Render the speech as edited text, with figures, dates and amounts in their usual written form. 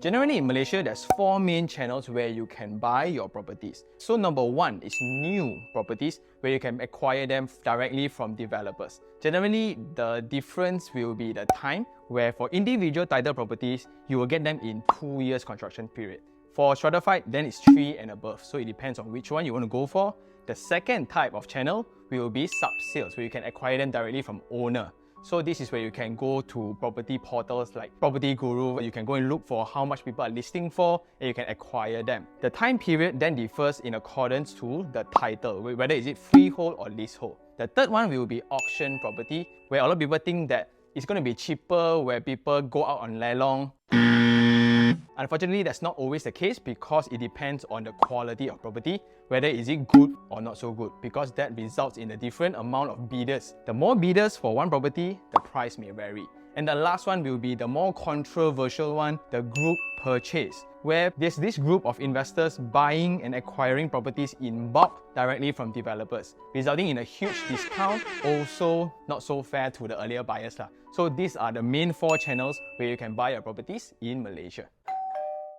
Generally in Malaysia, there's 4 main channels where you can buy your properties. So number 1 is new properties, where you can acquire them directly from developers. Generally, the difference will be the time, where for individual title properties, you will get them in 2 years construction period. For stratified, then it's 3 and above, so it depends on which one you want to go for. The second type of channel will be sub-sales, where you can acquire them directly from owner. So this is where you can go to property portals like Property Guru. You can go and look for how much people are listing for, and you can acquire them. The time period then differs in accordance to the title, whether is it freehold or leasehold. The third one will be auction property, where a lot of people think that it's going to be cheaper, where people go out on lelong. Unfortunately, that's not always the case, because it depends on the quality of property, whether is it good or not so good, because that results in a different amount of bidders. The more bidders for one property, the price may vary. And the last one will be the more controversial one, the group purchase, where there's this group of investors buying and acquiring properties in bulk directly from developers, resulting in a huge discount, also not so fair to the earlier buyers. So these are the main 4 channels where you can buy your properties in Malaysia.